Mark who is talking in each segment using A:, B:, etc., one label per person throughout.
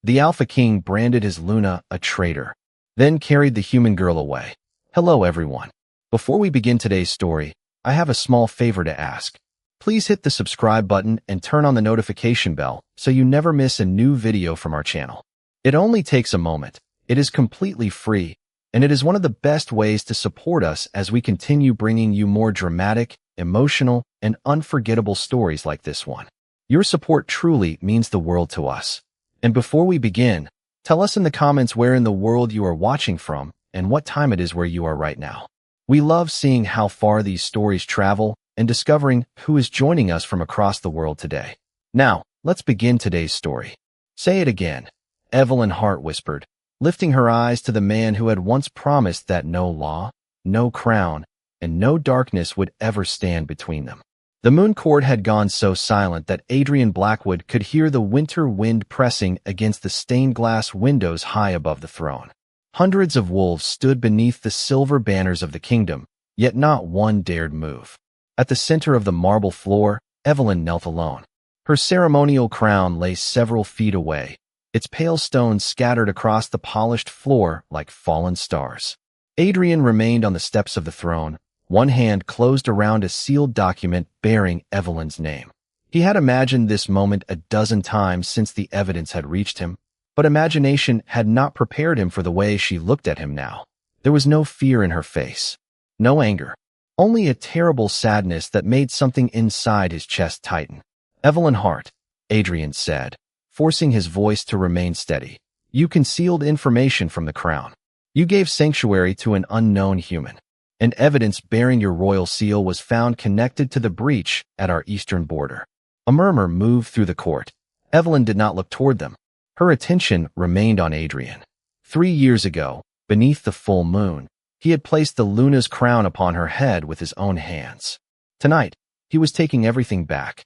A: The Alpha King branded his Luna a traitor, then carried the human girl away. Hello everyone. Before we begin today's story, I have a small favor to ask. Please hit the subscribe button and turn on the notification bell so you never miss a new video from our channel. It only takes a moment. It is completely free, and it is one of the best ways to support us as we continue bringing you more dramatic, emotional, and unforgettable stories like this one. Your support truly means the world to us. And before we begin, tell us in the comments where in the world you are watching from and what time it is where you are right now. We love seeing how far these stories travel and discovering who is joining us from across the world today. Now, let's begin today's story. Say it again, Evelyn Hart whispered, lifting her eyes to the man who had once promised that no law, no crown, and no darkness would ever stand between them. The moon court had gone so silent that Adrian Blackwood could hear the winter wind pressing against the stained glass windows high above the throne. Hundreds of wolves stood beneath the silver banners of the kingdom, yet not one dared move. At the center of the marble floor, Evelyn knelt alone. Her ceremonial crown lay several feet away, its pale stones scattered across the polished floor like fallen stars. Adrian remained on the steps of the throne, one hand closed around a sealed document bearing Evelyn's name. He had imagined this moment a dozen times since the evidence had reached him, but imagination had not prepared him for the way she looked at him now. There was no fear in her face, no anger, only a terrible sadness that made something inside his chest tighten. Evelyn Hart, Adrian said, forcing his voice to remain steady. You concealed information from the crown. You gave sanctuary to an unknown human. And evidence bearing your royal seal was found connected to the breach at our eastern border. A murmur moved through the court. Evelyn did not look toward them. Her attention remained on Adrian. 3 years ago, beneath the full moon, he had placed the Luna's crown upon her head with his own hands. Tonight, he was taking everything back.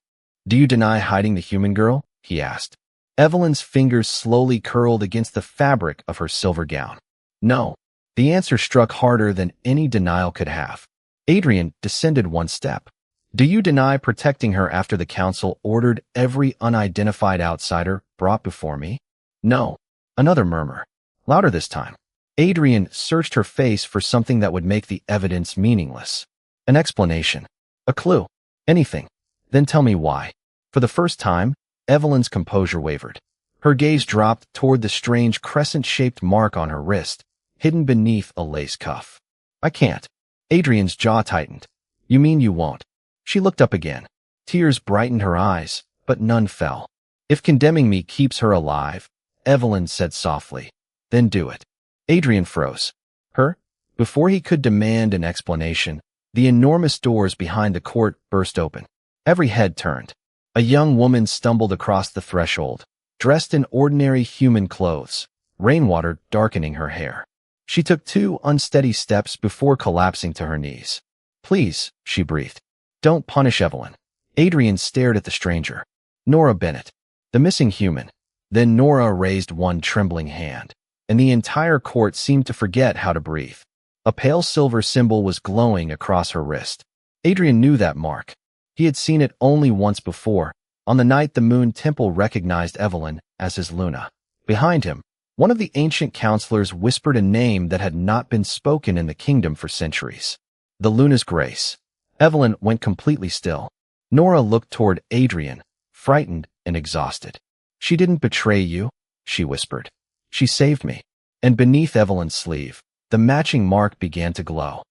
A: Do you deny hiding the human girl? He asked. Evelyn's fingers slowly curled against the fabric of her silver gown. No. The answer struck harder than any denial could have. Adrian descended one step. Do you deny protecting her after the council ordered every unidentified outsider brought before me? No. Another murmur, louder this time. Adrian searched her face for something that would make the evidence meaningless. An explanation. A clue. Anything. Then tell me why. For the first time, Evelyn's composure wavered. Her gaze dropped toward the strange crescent-shaped mark on her wrist, hidden beneath a lace cuff. I can't. Adrian's jaw tightened. You mean you won't? She looked up again. Tears brightened her eyes, but none fell. If condemning me keeps her alive, Evelyn said softly, then do it. Adrian froze. Her? Before he could demand an explanation, the enormous doors behind the court burst open. Every head turned. A young woman stumbled across the threshold, dressed in ordinary human clothes, rainwater darkening her hair. She took 2 unsteady steps before collapsing to her knees. Please, she breathed. Don't punish Evelyn. Adrian stared at the stranger. Nora Bennett, the missing human. Then Nora raised one trembling hand, and the entire court seemed to forget how to breathe. A pale silver symbol was glowing across her wrist. Adrian knew that mark. He had seen it only once before, on the night the Moon Temple recognized Evelyn as his Luna. Behind him, one of the ancient counselors whispered a name that had not been spoken in the kingdom for centuries. The Luna's Grace. Evelyn went completely still. Nora looked toward Adrian, frightened and exhausted. She didn't betray you, she whispered. She saved me. And beneath Evelyn's sleeve, the matching mark began to glow.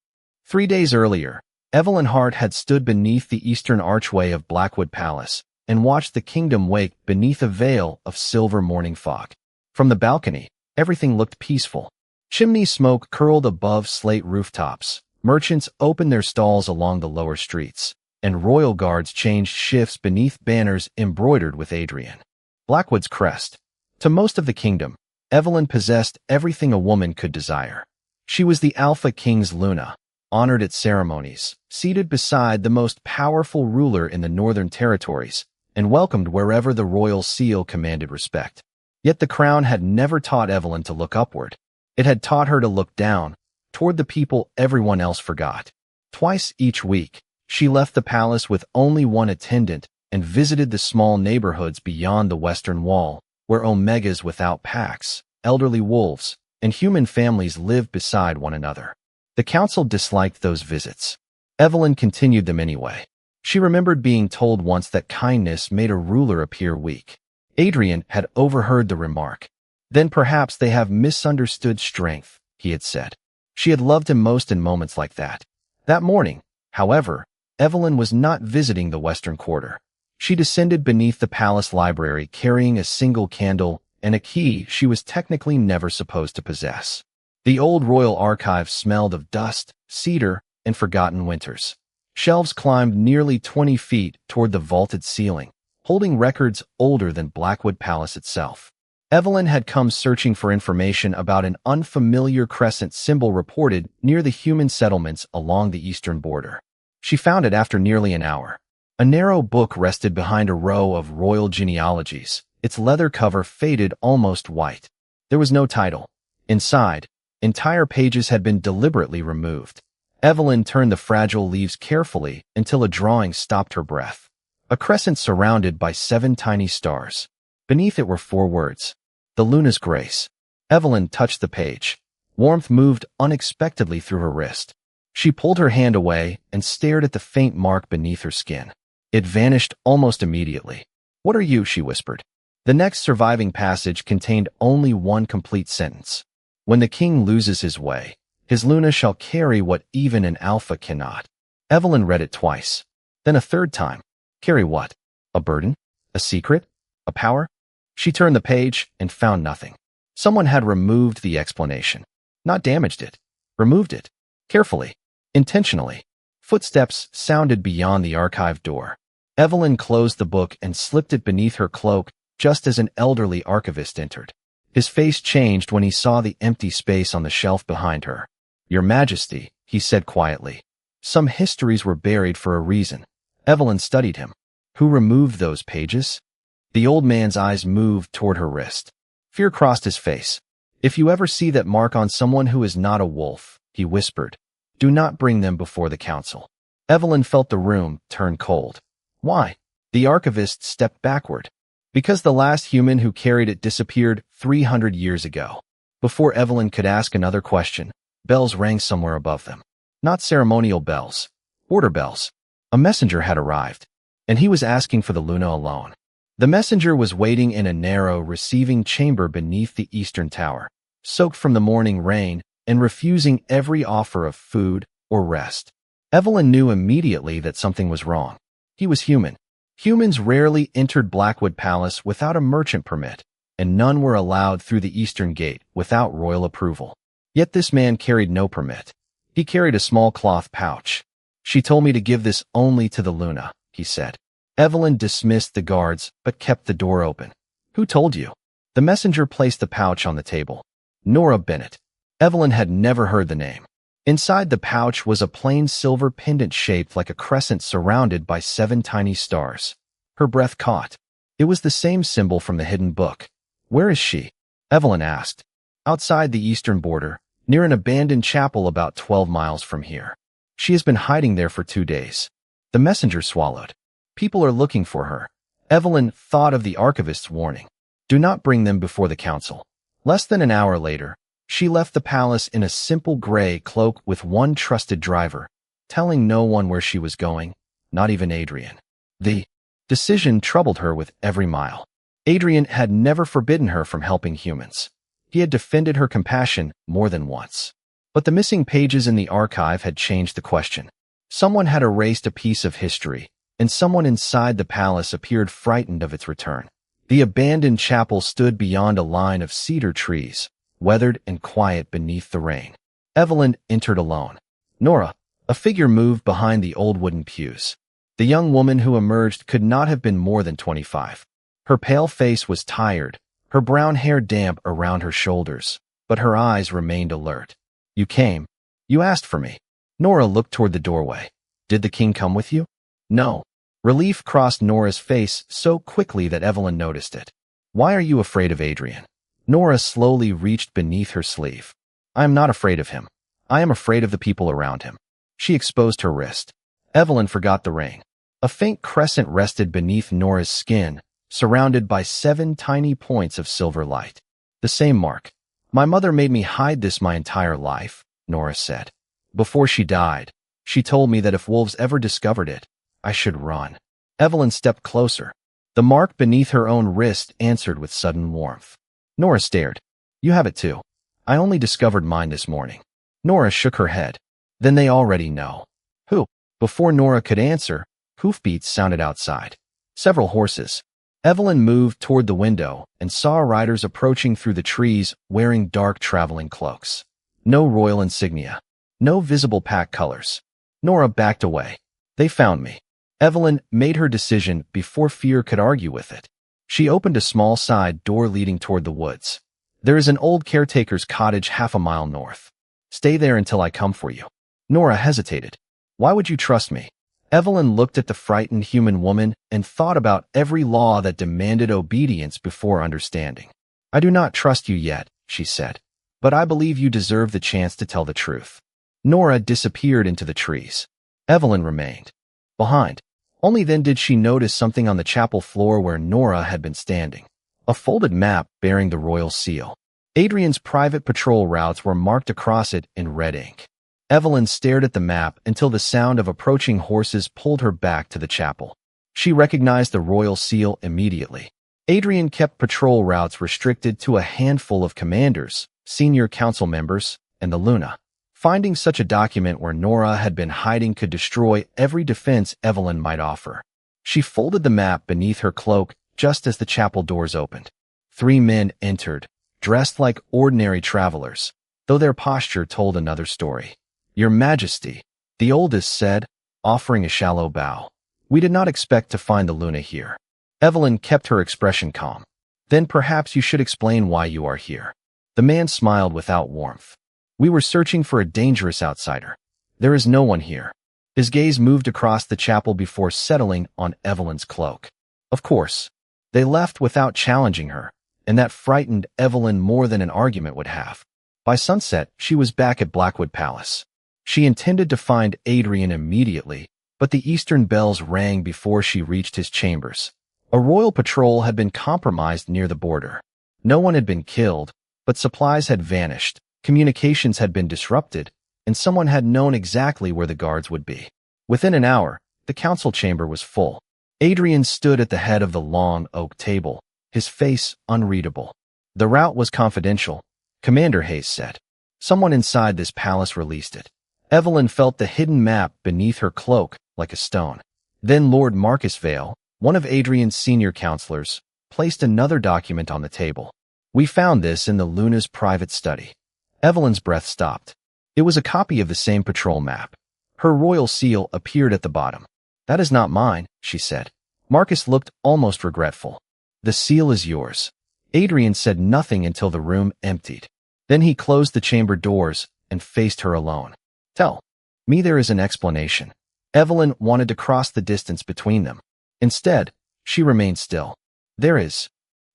A: 3 days earlier, Evelyn Hart had stood beneath the eastern archway of Blackwood Palace and watched the kingdom wake beneath a veil of silver morning fog. From the balcony, everything looked peaceful. Chimney smoke curled above slate rooftops, merchants opened their stalls along the lower streets, and royal guards changed shifts beneath banners embroidered with Adrian Blackwood's crest. To most of the kingdom, Evelyn possessed everything a woman could desire. She was the Alpha King's Luna, honored at ceremonies, seated beside the most powerful ruler in the Northern Territories, and welcomed wherever the royal seal commanded respect. Yet the crown had never taught Evelyn to look upward. It had taught her to look down, toward the people everyone else forgot. Twice each week, she left the palace with only one attendant and visited the small neighborhoods beyond the western wall, where omegas without packs, elderly wolves, and human families live beside one another. The council disliked those visits. Evelyn continued them anyway. She remembered being told once that kindness made a ruler appear weak. Adrian had overheard the remark. Then perhaps they have misunderstood strength, he had said. She had loved him most in moments like that. That morning, however, Evelyn was not visiting the Western Quarter. She descended beneath the palace library carrying a single candle and a key she was technically never supposed to possess. The old royal archive smelled of dust, cedar, and forgotten winters. Shelves climbed nearly 20 feet toward the vaulted ceiling, holding records older than Blackwood Palace itself. Evelyn had come searching for information about an unfamiliar crescent symbol reported near the human settlements along the eastern border. She found it after nearly an hour. A narrow book rested behind a row of royal genealogies, its leather cover faded almost white. There was no title. Inside, entire pages had been deliberately removed. Evelyn turned the fragile leaves carefully until a drawing stopped her breath. A crescent surrounded by 7 tiny stars. Beneath it were 4 words. The Luna's Grace. Evelyn touched the page. Warmth moved unexpectedly through her wrist. She pulled her hand away and stared at the faint mark beneath her skin. It vanished almost immediately. "What are you?" she whispered. The next surviving passage contained only one complete sentence. "When the king loses his way, his Luna shall carry what even an alpha cannot." Evelyn read it twice. Then a third time. Carry what? A burden? A secret? A power? She turned the page and found nothing. Someone had removed the explanation. Not damaged it. Removed it. Carefully. Intentionally. Footsteps sounded beyond the archive door. Evelyn closed the book and slipped it beneath her cloak just as an elderly archivist entered. His face changed when he saw the empty space on the shelf behind her. "Your Majesty," he said quietly. Some histories were buried for a reason. Evelyn studied him. Who removed those pages? The old man's eyes moved toward her wrist. Fear crossed his face. "If you ever see that mark on someone who is not a wolf," he whispered, "do not bring them before the council." Evelyn felt the room turn cold. Why? The archivist stepped backward. Because the last human who carried it disappeared 300 years ago. Before Evelyn could ask another question, bells rang somewhere above them. Not ceremonial bells. Order bells. A messenger had arrived, and he was asking for the Luna alone. The messenger was waiting in a narrow receiving chamber beneath the eastern tower, soaked from the morning rain and refusing every offer of food or rest. Evelyn knew immediately that something was wrong. He was human. Humans rarely entered Blackwood Palace without a merchant permit, and none were allowed through the eastern gate without royal approval. Yet this man carried no permit. He carried a small cloth pouch. "She told me to give this only to the Luna," he said. Evelyn dismissed the guards, but kept the door open. "Who told you?" The messenger placed the pouch on the table. Nora Bennett. Evelyn had never heard the name. Inside the pouch was a plain silver pendant shaped like a crescent surrounded by 7 tiny stars. Her breath caught. It was the same symbol from the hidden book. "Where is she?" Evelyn asked. "Outside the eastern border, near an abandoned chapel about 12 miles from here. She has been hiding there for 2 days." The messenger swallowed. "People are looking for her." Evelyn thought of the archivist's warning. "Do not bring them before the council." Less than an hour later, she left the palace in a simple gray cloak with one trusted driver, telling no one where she was going, not even Adrian. The decision troubled her with every mile. Adrian had never forbidden her from helping humans. He had defended her compassion more than once. But the missing pages in the archive had changed the question. Someone had erased a piece of history, and someone inside the palace appeared frightened of its return. The abandoned chapel stood beyond a line of cedar trees, weathered and quiet beneath the rain. Evelyn entered alone. Nora, a figure moved behind the old wooden pews. The young woman who emerged could not have been more than 25. Her pale face was tired, her brown hair damp around her shoulders, but her eyes remained alert. "You came. You asked for me." Nora looked toward the doorway. "Did the king come with you?" "No." Relief crossed Nora's face so quickly that Evelyn noticed it. "Why are you afraid of Adrian?" Nora slowly reached beneath her sleeve. "I am not afraid of him. I am afraid of the people around him." She exposed her wrist. Evelyn forgot the ring. A faint crescent rested beneath Nora's skin, surrounded by 7 tiny points of silver light. The same mark. My mother made me hide this my entire life, Nora said. Before she died, she told me that if wolves ever discovered it, I should run. Evelyn stepped closer. The mark beneath her own wrist answered with sudden warmth. Nora stared. You have it too. I only discovered mine this morning. Nora shook her head. Then they already know. Who? Before Nora could answer, hoofbeats sounded outside. Several horses. Evelyn moved toward the window and saw riders approaching through the trees wearing dark traveling cloaks. No royal insignia. No visible pack colors. Nora backed away. They found me. Evelyn made her decision before fear could argue with it. She opened a small side door leading toward the woods. There is an old caretaker's cottage half a mile north. Stay there until I come for you. Nora hesitated. Why would you trust me? Evelyn looked at the frightened human woman and thought about every law that demanded obedience before understanding. I do not trust you yet, she said, but I believe you deserve the chance to tell the truth. Nora disappeared into the trees. Evelyn remained behind. Only then did she notice something on the chapel floor where Nora had been standing. A folded map bearing the royal seal. Adrian's private patrol routes were marked across it in red ink. Evelyn stared at the map until the sound of approaching horses pulled her back to the chapel. She recognized the royal seal immediately. Adrian kept patrol routes restricted to a handful of commanders, senior council members, and the Luna. Finding such a document where Nora had been hiding could destroy every defense Evelyn might offer. She folded the map beneath her cloak just as the chapel doors opened. 3 men entered, dressed like ordinary travelers, though their posture told another story. Your Majesty, the oldest said, offering a shallow bow. We did not expect to find the Luna here. Evelyn kept her expression calm. Then perhaps you should explain why you are here. The man smiled without warmth. We were searching for a dangerous outsider. There is no one here. His gaze moved across the chapel before settling on Evelyn's cloak. Of course, they left without challenging her, and that frightened Evelyn more than an argument would have. By sunset, she was back at Blackwood Palace. She intended to find Adrian immediately, but the eastern bells rang before she reached his chambers. A royal patrol had been compromised near the border. No one had been killed, but supplies had vanished, communications had been disrupted, and someone had known exactly where the guards would be. Within an hour, the council chamber was full. Adrian stood at the head of the long oak table, his face unreadable. The route was confidential, Commander Hayes said. Someone inside this palace released it. Evelyn felt the hidden map beneath her cloak like a stone. Then Lord Marcus Vale, one of Adrian's senior counselors, placed another document on the table. We found this in the Luna's private study. Evelyn's breath stopped. It was a copy of the same patrol map. Her royal seal appeared at the bottom. That is not mine, she said. Marcus looked almost regretful. The seal is yours. Adrian said nothing until the room emptied. Then he closed the chamber doors and faced her alone. Tell me there is an explanation. Evelyn wanted to cross the distance between them. Instead, she remained still. There is.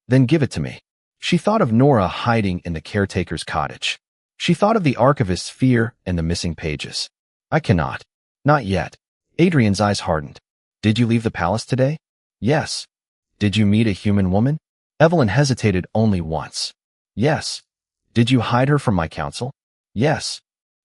A: Then give it to me. She thought of Nora hiding in the caretaker's cottage. She thought of the archivist's fear and the missing pages. I cannot. Not yet. Adrian's eyes hardened. Did you leave the palace today? Yes. Did you meet a human woman? Evelyn hesitated only once. Yes. Did you hide her from my council? Yes.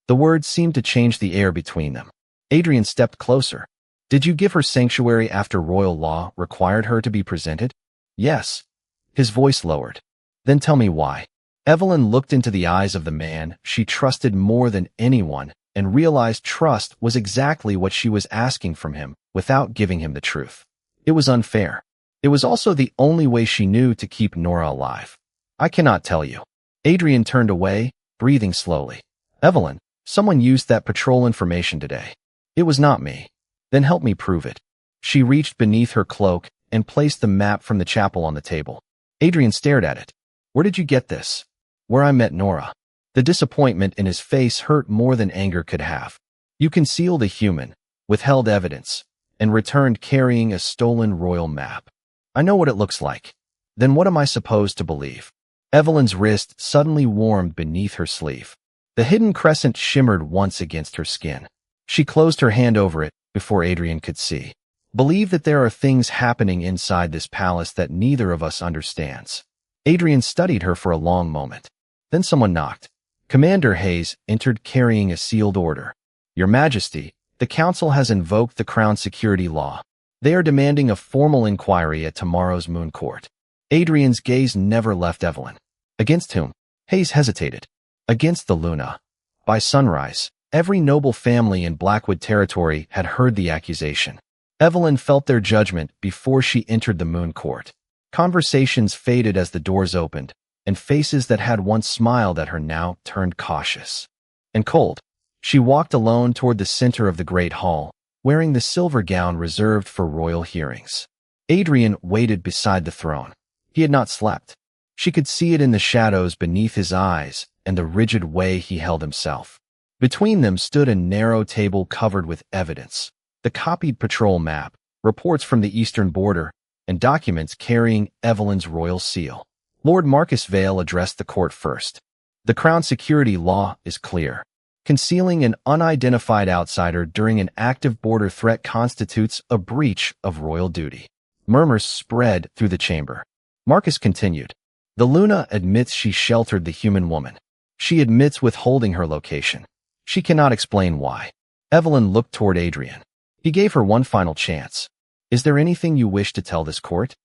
A: The words seemed to change the air between them. Adrian stepped closer. Did you give her sanctuary after royal law required her to be presented? Yes. His voice lowered. Then tell me why. Evelyn looked into the eyes of the man she trusted more than anyone and realized trust was exactly what she was asking from him without giving him the truth. It was unfair. It was also the only way she knew to keep Nora alive. I cannot tell you. Adrian turned away, breathing slowly. Evelyn, someone used that patrol information today. It was not me. Then help me prove it. She reached beneath her cloak and placed the map from the chapel on the table. Adrian stared at it. Where did you get this? Where I met Nora. The disappointment in his face hurt more than anger could have. You concealed a human, withheld evidence, and returned carrying a stolen royal map. I know what it looks like. Then what am I supposed to believe? Evelyn's wrist suddenly warmed beneath her sleeve. The hidden crescent shimmered once against her skin. She closed her hand over it before Adrian could see. Believe that there are things happening inside this palace that neither of us understands. Adrian studied her for a long moment. Then someone knocked. Commander Hayes entered carrying a sealed order. Your Majesty, the Council has invoked the Crown Security Law. They are demanding a formal inquiry at tomorrow's Moon Court. Adrian's gaze never left Evelyn. Against whom? Hayes hesitated. Against the Luna. By sunrise, every noble family in Blackwood territory had heard the accusation. Evelyn felt their judgment before she entered the Moon Court. Conversations faded as the doors opened, and faces that had once smiled at her now turned cautious and cold. She walked alone toward the center of the great hall, wearing the silver gown reserved for royal hearings. Adrian waited beside the throne. He had not slept. She could see it in the shadows beneath his eyes and the rigid way he held himself. Between them stood a narrow table covered with evidence, the copied patrol map, reports from the eastern border, and documents carrying Evelyn's royal seal. Lord Marcus Vale addressed the court first. The Crown Security Law is clear. Concealing an unidentified outsider during an active border threat constitutes a breach of royal duty. Murmurs spread through the chamber. Marcus continued. The Luna admits she sheltered the human woman. She admits withholding her location. She cannot explain why. Evelyn looked toward Adrian. He gave her one final chance. Is there anything you wish to tell this court?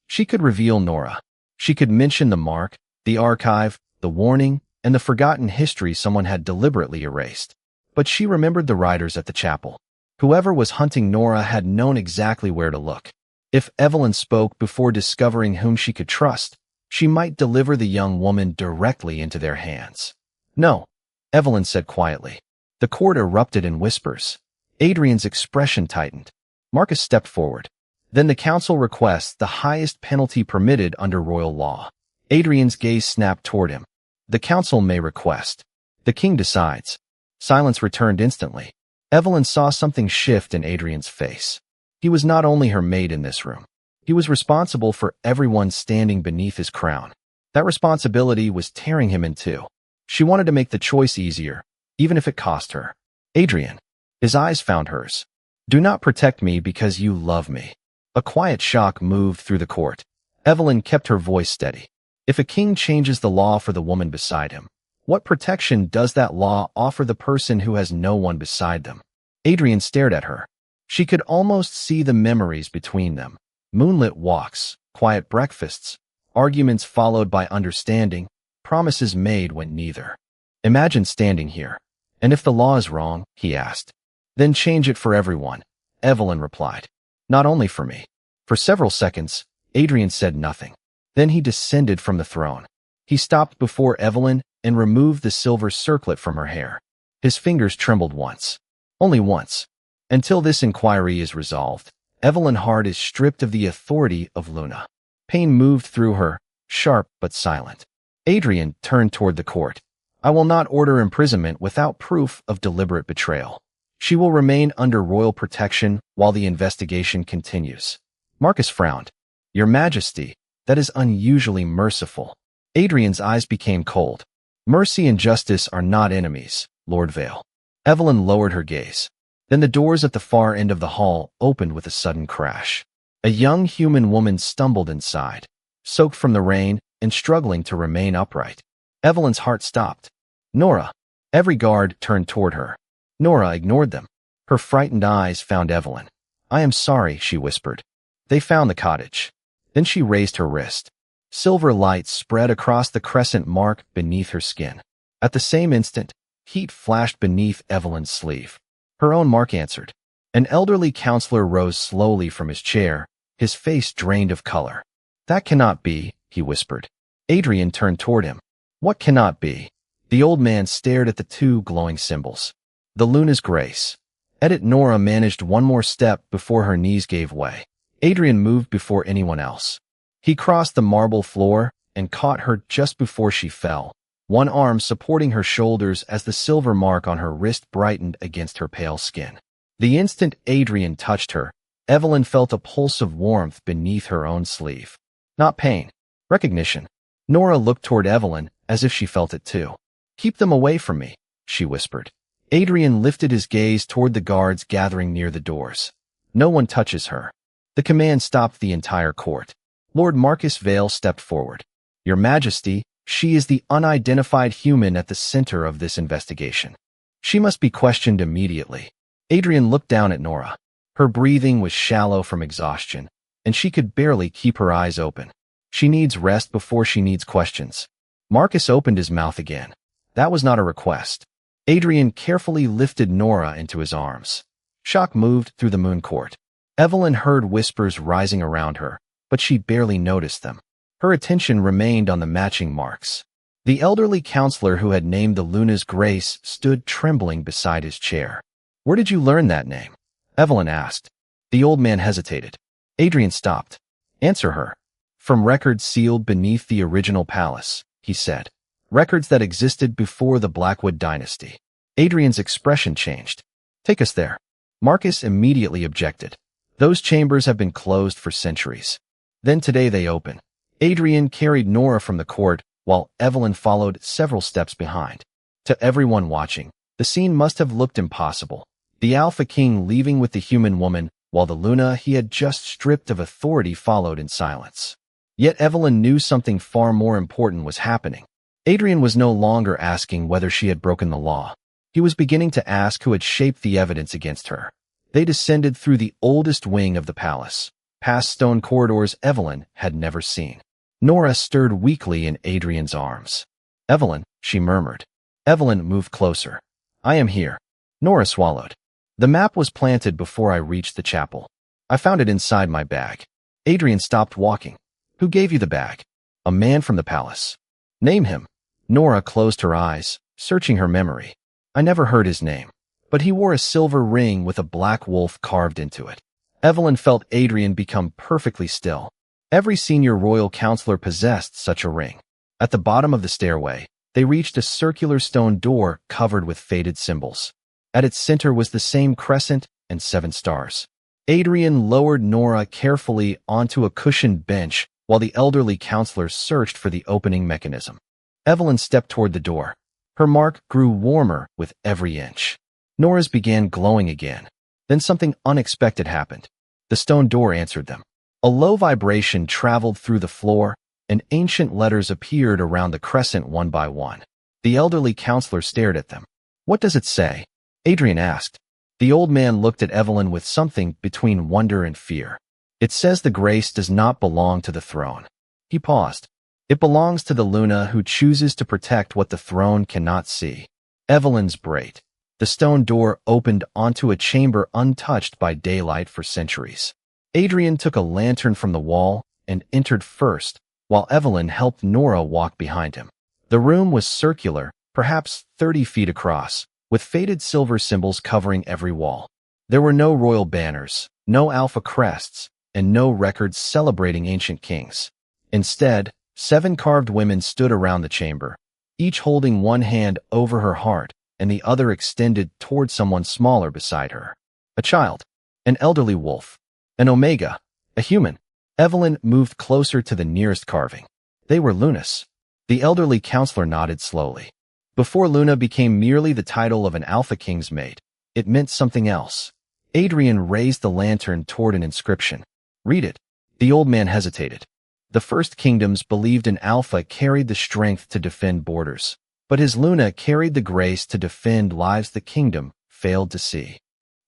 A: She could reveal Nora. She could mention the mark, the archive, the warning, and the forgotten history someone had deliberately erased. But she remembered the riders at the chapel. Whoever was hunting Nora had known exactly where to look. If Evelyn spoke before discovering whom she could trust, she might deliver the young woman directly into their hands. No, Evelyn said quietly. The court erupted in whispers. Adrian's expression tightened. Marcus stepped forward. Then the council requests the highest penalty permitted under royal law. Adrian's gaze snapped toward him. The council may request. The king decides. Silence returned instantly. Evelyn saw something shift in Adrian's face. He was not only her mate in this room. He was responsible for everyone standing beneath his crown. That responsibility was tearing him in two. She wanted to make the choice easier, even if it cost her. Adrian. His eyes found hers. Do not protect me because you love me. A quiet shock moved through the court. Evelyn kept her voice steady. If a king changes the law for the woman beside him, what protection does that law offer the person who has no one beside them? Adrian stared at her. She could almost see the memories between them. Moonlit walks, quiet breakfasts, arguments followed by understanding, promises made when neither. Imagine standing here. And if the law is wrong, he asked. Then change it for everyone, Evelyn replied. Not only for me. For several seconds, Adrian said nothing. Then he descended from the throne. He stopped before Evelyn and removed the silver circlet from her hair. His fingers trembled once. Only once. Until this inquiry is resolved, Evelyn Hart is stripped of the authority of Luna. Pain moved through her, sharp but silent. Adrian turned toward the court. I will not order imprisonment without proof of deliberate betrayal. She will remain under royal protection while the investigation continues. Marcus frowned. Your Majesty, that is unusually merciful. Adrian's eyes became cold. Mercy and justice are not enemies, Lord Vale. Evelyn lowered her gaze. Then the doors at the far end of the hall opened with a sudden crash. A young human woman stumbled inside, soaked from the rain and struggling to remain upright. Evelyn's heart stopped. Nora. Every guard turned toward her. Nora ignored them. Her frightened eyes found Evelyn. I am sorry, she whispered. They found the cottage. Then she raised her wrist. Silver light spread across the crescent mark beneath her skin. At the same instant, heat flashed beneath Evelyn's sleeve. Her own mark answered. An elderly counselor rose slowly from his chair, his face drained of color. That cannot be, he whispered. Adrian turned toward him. What cannot be? The old man stared at the two glowing symbols. The Luna's grace. Edit Nora managed one more step before her knees gave way. Adrian moved before anyone else. He crossed the marble floor and caught her just before she fell, one arm supporting her shoulders as the silver mark on her wrist brightened against her pale skin. The instant Adrian touched her, Evelyn felt a pulse of warmth beneath her own sleeve. Not pain. Recognition. Nora looked toward Evelyn as if she felt it too. Keep them away from me, she whispered. Adrian lifted his gaze toward the guards gathering near the doors. No one touches her. The command stopped the entire court. Lord Marcus Vale stepped forward. Your Majesty, she is the unidentified human at the center of this investigation. She must be questioned immediately. Adrian looked down at Nora. Her breathing was shallow from exhaustion, and she could barely keep her eyes open. She needs rest before she needs questions. Marcus opened his mouth again. That was not a request. Adrian carefully lifted Nora into his arms. Shock moved through the moon court. Evelyn heard whispers rising around her, but she barely noticed them. Her attention remained on the matching marks. The elderly counselor who had named the Luna's Grace stood trembling beside his chair. Where did you learn that name? Evelyn asked. The old man hesitated. Adrian stopped. Answer her. From records sealed beneath the original palace, he said. Records that existed before the Blackwood dynasty. Adrian's expression changed. Take us there. Marcus immediately objected. Those chambers have been closed for centuries. Then today they open. Adrian carried Nora from the court, while Evelyn followed several steps behind. To everyone watching, the scene must have looked impossible. The Alpha King leaving with the human woman, while the Luna he had just stripped of authority followed in silence. Yet Evelyn knew something far more important was happening. Adrian was no longer asking whether she had broken the law. He was beginning to ask who had shaped the evidence against her. They descended through the oldest wing of the palace, past stone corridors Evelyn had never seen. Nora stirred weakly in Adrian's arms. Evelyn, she murmured. Evelyn moved closer. I am here. Nora swallowed. The map was planted before I reached the chapel. I found it inside my bag. Adrian stopped walking. Who gave you the bag? A man from the palace. Name him. Nora closed her eyes, searching her memory. I never heard his name, but he wore a silver ring with a black wolf carved into it. Evelyn felt Adrian become perfectly still. Every senior royal counselor possessed such a ring. At the bottom of the stairway, they reached a circular stone door covered with faded symbols. At its center was the same crescent and 7 stars. Adrian lowered Nora carefully onto a cushioned bench while the elderly counselor searched for the opening mechanism. Evelyn stepped toward the door. Her mark grew warmer with every inch. Nora's began glowing again. Then something unexpected happened. The stone door answered them. A low vibration traveled through the floor, and ancient letters appeared around the crescent one by one. The elderly counselor stared at them. What does it say? Adrian asked. The old man looked at Evelyn with something between wonder and fear. It says the grace does not belong to the throne. He paused. It belongs to the Luna who chooses to protect what the throne cannot see. Evelyn's braid. The stone door opened onto a chamber untouched by daylight for centuries. Adrian took a lantern from the wall and entered first, while Evelyn helped Nora walk behind him. The room was circular, perhaps 30 feet across, with faded silver symbols covering every wall. There were no royal banners, no alpha crests, and no records celebrating ancient kings. Instead, 7 carved women stood around the chamber, each holding one hand over her heart and the other extended toward someone smaller beside her. A child, an elderly wolf, an omega, a human. Evelyn moved closer to the nearest carving. They were Lunas. The elderly counselor nodded slowly. Before Luna became merely the title of an Alpha King's mate, it meant something else. Adrian raised the lantern toward an inscription. Read it. The old man hesitated. The first kingdoms believed an Alpha carried the strength to defend borders, but his Luna carried the grace to defend lives the kingdom failed to see.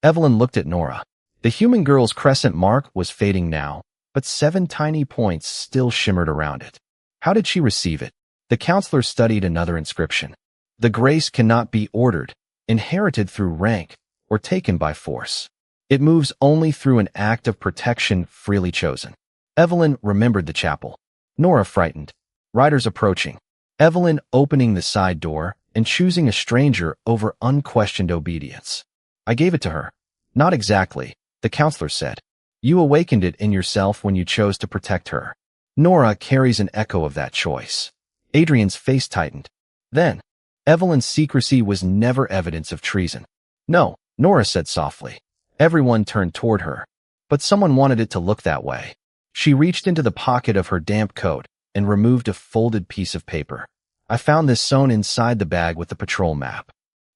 A: Evelyn looked at Nora. The human girl's crescent mark was fading now, but 7 tiny points still shimmered around it. How did she receive it? The counselor studied another inscription. The grace cannot be ordered, inherited through rank, or taken by force. It moves only through an act of protection freely chosen. Evelyn remembered the chapel. Nora frightened. Riders approaching. Evelyn opening the side door and choosing a stranger over unquestioned obedience. I gave it to her. Not exactly, the counselor said. You awakened it in yourself when you chose to protect her. Nora carries an echo of that choice. Adrian's face tightened. Then, Evelyn's secrecy was never evidence of treason. No, Nora said softly. Everyone turned toward her. But someone wanted it to look that way. She reached into the pocket of her damp coat and removed a folded piece of paper. I found this sewn inside the bag with the patrol map.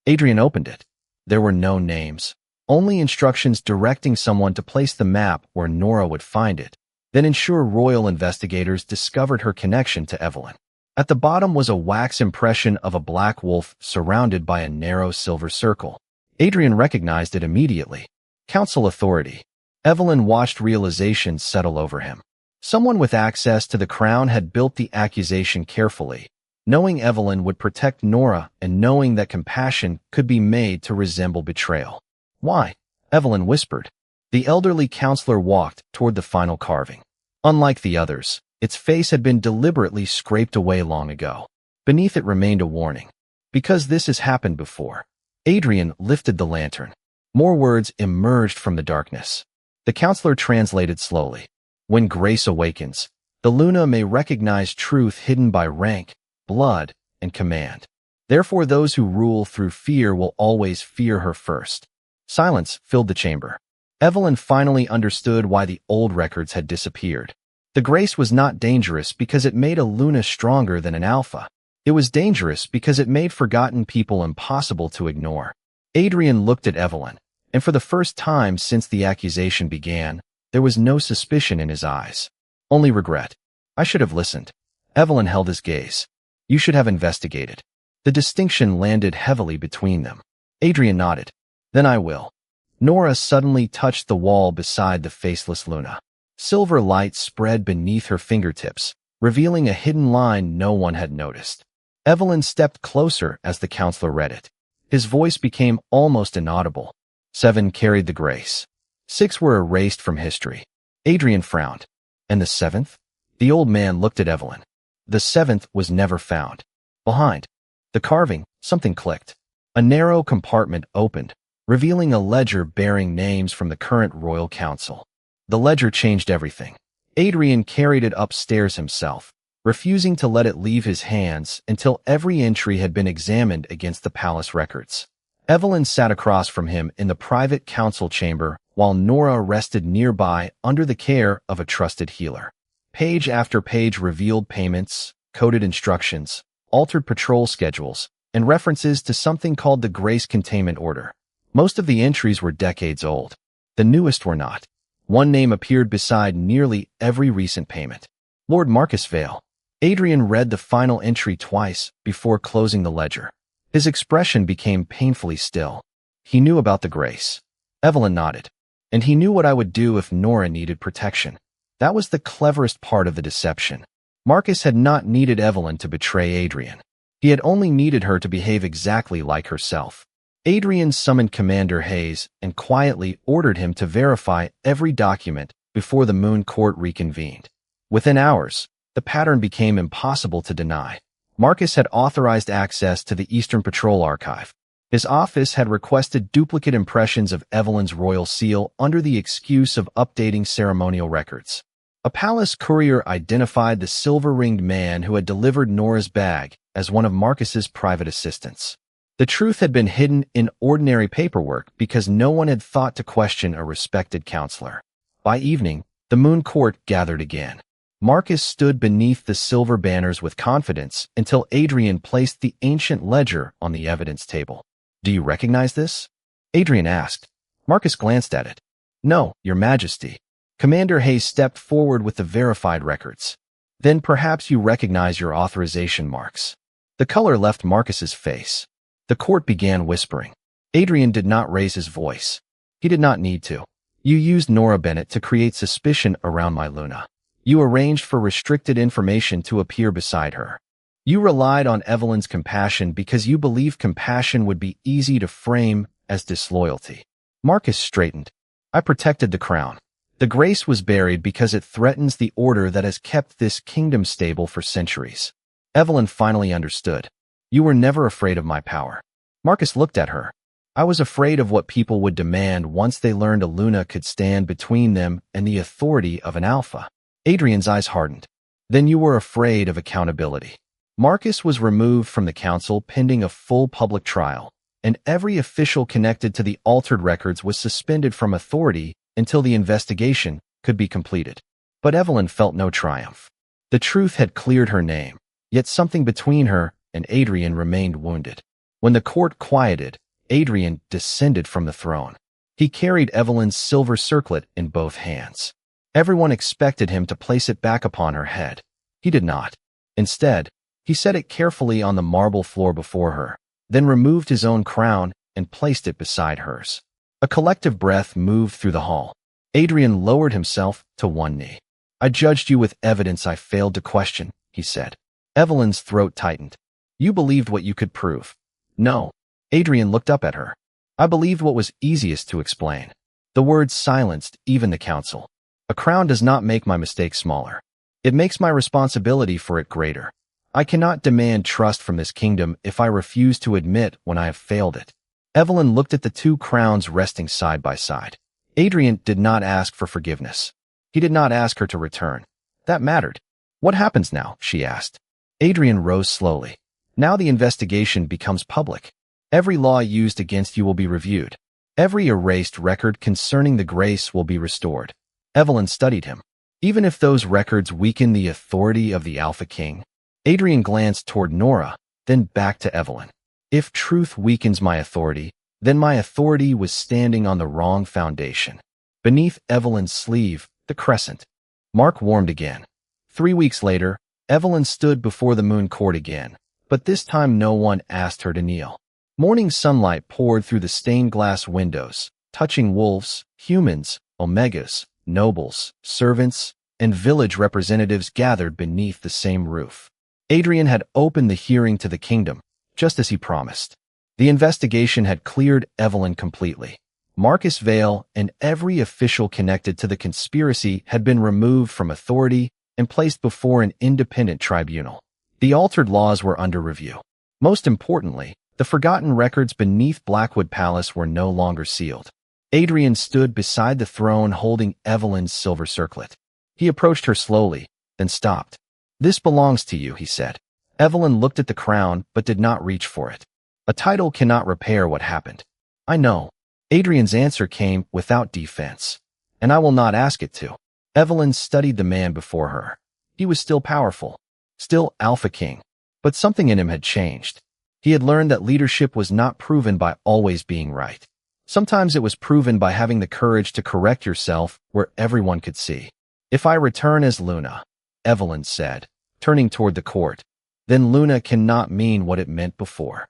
A: Adrian opened it. There were no names, only instructions directing someone to place the map where Nora would find it, then ensure royal investigators discovered her connection to Evelyn. At the bottom was a wax impression of a black wolf surrounded by a narrow silver circle. Adrian recognized it immediately. Council authority. Evelyn watched realization settle over him. Someone with access to the crown had built the accusation carefully, knowing Evelyn would protect Nora and knowing that compassion could be made to resemble betrayal. Why? Evelyn whispered. The elderly counselor walked toward the final carving. Unlike the others, its face had been deliberately scraped away long ago. Beneath it remained a warning. Because this has happened before. Adrian lifted the lantern. More words emerged from the darkness. The counselor translated slowly. When grace awakens, the Luna may recognize truth hidden by rank, blood, and command. Therefore those who rule through fear will always fear her first. Silence filled the chamber. Evelyn finally understood why the old records had disappeared. The grace was not dangerous because it made a Luna stronger than an Alpha. It was dangerous because it made forgotten people impossible to ignore. Adrian looked at Evelyn, and for the first time since the accusation began, there was no suspicion in his eyes. Only regret. I should have listened. Evelyn held his gaze. You should have investigated. The distinction landed heavily between them. Adrian nodded. Then I will. Nora suddenly touched the wall beside the faceless Luna. Silver light spread beneath her fingertips, revealing a hidden line no one had noticed. Evelyn stepped closer as the counselor read it. His voice became almost inaudible. 7 carried the grace. 6 were erased from history. Adrian frowned. And the 7th? The old man looked at Evelyn. The 7th was never found. Behind the carving, something clicked. A narrow compartment opened, revealing a ledger bearing names from the current royal council. The ledger changed everything. Adrian carried it upstairs himself, refusing to let it leave his hands until every entry had been examined against the palace records. Evelyn sat across from him in the private council chamber while Nora rested nearby under the care of a trusted healer. Page after page revealed payments, coded instructions, altered patrol schedules, and references to something called the Grace Containment Order. Most of the entries were decades old. The newest were not. One name appeared beside nearly every recent payment. Lord Marcus Vale. Adrian read the final entry twice before closing the ledger. His expression became painfully still. He knew about the grace. Evelyn nodded. And he knew what I would do if Nora needed protection. That was the cleverest part of the deception. Marcus had not needed Evelyn to betray Adrian. He had only needed her to behave exactly like herself. Adrian summoned Commander Hayes and quietly ordered him to verify every document before the Moon Court reconvened. Within hours, the pattern became impossible to deny. Marcus had authorized access to the Eastern Patrol Archive. His office had requested duplicate impressions of Evelyn's royal seal under the excuse of updating ceremonial records. A palace courier identified the silver-ringed man who had delivered Nora's bag as one of Marcus's private assistants. The truth had been hidden in ordinary paperwork because no one had thought to question a respected counselor. By evening, the Moon Court gathered again. Marcus stood beneath the silver banners with confidence until Adrian placed the ancient ledger on the evidence table. Do you recognize this? Adrian asked. Marcus glanced at it. No, Your Majesty. Commander Hayes stepped forward with the verified records. Then perhaps you recognize your authorization marks. The color left Marcus's face. The court began whispering. Adrian did not raise his voice. He did not need to. You used Nora Bennett to create suspicion around my Luna. You arranged for restricted information to appear beside her. You relied on Evelyn's compassion because you believed compassion would be easy to frame as disloyalty. Marcus straightened. I protected the crown. The grace was buried because it threatens the order that has kept this kingdom stable for centuries. Evelyn finally understood. You were never afraid of my power. Marcus looked at her. I was afraid of what people would demand once they learned a Luna could stand between them and the authority of an Alpha. Adrian's eyes hardened. Then you were afraid of accountability. Marcus was removed from the council pending a full public trial, and every official connected to the altered records was suspended from authority until the investigation could be completed. But Evelyn felt no triumph. The truth had cleared her name, yet something between her and Adrian remained wounded. When the court quieted, Adrian descended from the throne. He carried Evelyn's silver circlet in both hands. Everyone expected him to place it back upon her head. He did not. Instead, he set it carefully on the marble floor before her, then removed his own crown and placed it beside hers. A collective breath moved through the hall. Adrian lowered himself to one knee. "I judged you with evidence I failed to question," he said. Evelyn's throat tightened. "You believed what you could prove." "No." Adrian looked up at her. "I believed what was easiest to explain." The words silenced even the council. "A crown does not make my mistake smaller. It makes my responsibility for it greater. I cannot demand trust from this kingdom if I refuse to admit when I have failed it." Evelyn looked at the two crowns resting side by side. Adrian did not ask for forgiveness. He did not ask her to return. That mattered. "What happens now?" she asked. Adrian rose slowly. "Now the investigation becomes public. Every law used against you will be reviewed. Every erased record concerning the grace will be restored." Evelyn studied him. "Even if those records weaken the authority of the Alpha King?" Adrian glanced toward Nora, then back to Evelyn. "If truth weakens my authority, then my authority was standing on the wrong foundation." Beneath Evelyn's sleeve, the crescent. Mark warmed again. 3 weeks later, Evelyn stood before the moon court again, but this time no one asked her to kneel. Morning sunlight poured through the stained glass windows, touching wolves, humans, omegas, nobles, servants, and village representatives gathered beneath the same roof. Adrian had opened the hearing to the kingdom, just as he promised. The investigation had cleared Evelyn completely. Marcus Vale and every official connected to the conspiracy had been removed from authority and placed before an independent tribunal. The altered laws were under review. Most importantly, the forgotten records beneath Blackwood Palace were no longer sealed. Adrian stood beside the throne holding Evelyn's silver circlet. He approached her slowly, then stopped. "This belongs to you," he said. Evelyn looked at the crown but did not reach for it. "A title cannot repair what happened." "I know." Adrian's answer came without defense. "And I will not ask it to." Evelyn studied the man before her. He was still powerful, still Alpha King, but something in him had changed. He had learned that leadership was not proven by always being right. Sometimes it was proven by having the courage to correct yourself where everyone could see. "If I return as Luna," Evelyn said, turning toward the court, "then Luna cannot mean what it meant before."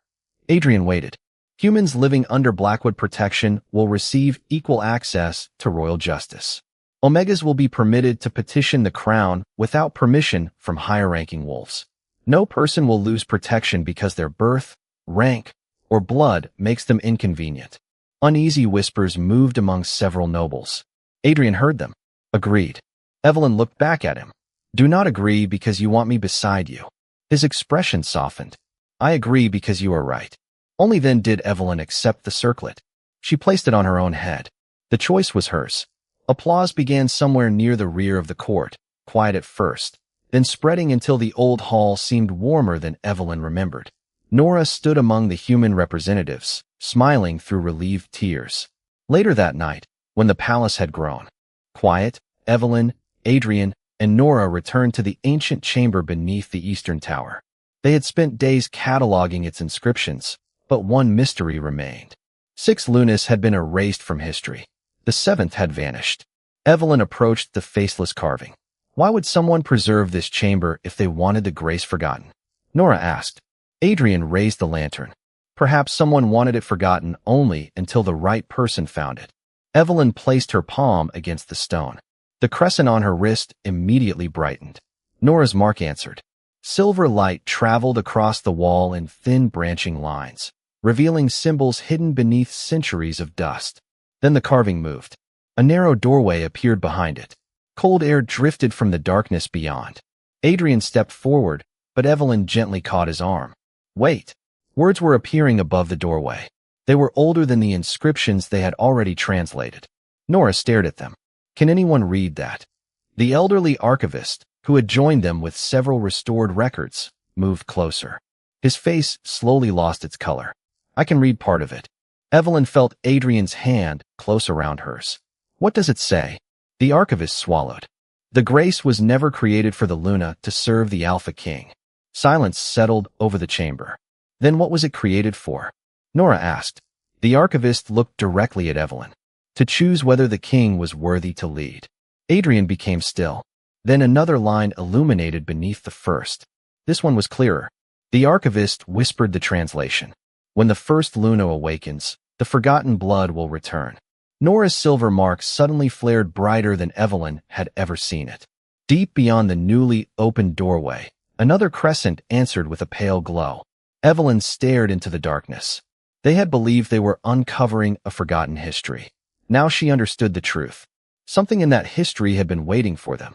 A: Adrian waited. "Humans living under Blackwood protection will receive equal access to royal justice. Omegas will be permitted to petition the crown without permission from higher-ranking wolves. No person will lose protection because their birth, rank, or blood makes them inconvenient." Uneasy whispers moved among several nobles. Adrian heard them. "Agreed." Evelyn looked back at him. "Do not agree because you want me beside you." His expression softened. "I agree because you are right." Only then did Evelyn accept the circlet. She placed it on her own head. The choice was hers. Applause began somewhere near the rear of the court, quiet at first, then spreading until the old hall seemed warmer than Evelyn remembered. Nora stood among the human representatives, smiling through relieved tears. Later that night, when the palace had grown quiet, Evelyn, Adrian, and Nora returned to the ancient chamber beneath the eastern tower. They had spent days cataloging its inscriptions, but one mystery remained. 6 Lunas had been erased from history. The 7th had vanished. Evelyn approached the faceless carving. Why would someone preserve this chamber if they wanted the grace forgotten? Nora asked. Adrian raised the lantern. Perhaps someone wanted it forgotten only until the right person found it. Evelyn placed her palm against the stone. The crescent on her wrist immediately brightened. Nora's mark answered. Silver light traveled across the wall in thin branching lines, revealing symbols hidden beneath centuries of dust. Then the carving moved. A narrow doorway appeared behind it. Cold air drifted from the darkness beyond. Adrian stepped forward, but Evelyn gently caught his arm. Wait. Words were appearing above the doorway. They were older than the inscriptions they had already translated. Nora stared at them. Can anyone read that? The elderly archivist, who had joined them with several restored records, moved closer. His face slowly lost its color. I can read part of it. Evelyn felt Adrian's hand close around hers. What does it say? The archivist swallowed. The grace was never created for the Luna to serve the Alpha King. Silence settled over the chamber. Then what was it created for? Nora asked. The archivist looked directly at Evelyn. to choose whether the king was worthy to lead. Adrian became still. Then another line illuminated beneath the first. This one was clearer. The archivist whispered the translation. When the first Luna awakens, the forgotten blood will return. Nora's silver mark suddenly flared brighter than Evelyn had ever seen it. Deep beyond the newly opened doorway, another crescent answered with a pale glow. Evelyn stared into the darkness. They had believed they were uncovering a forgotten history. Now she understood the truth. Something in that history had been waiting for them,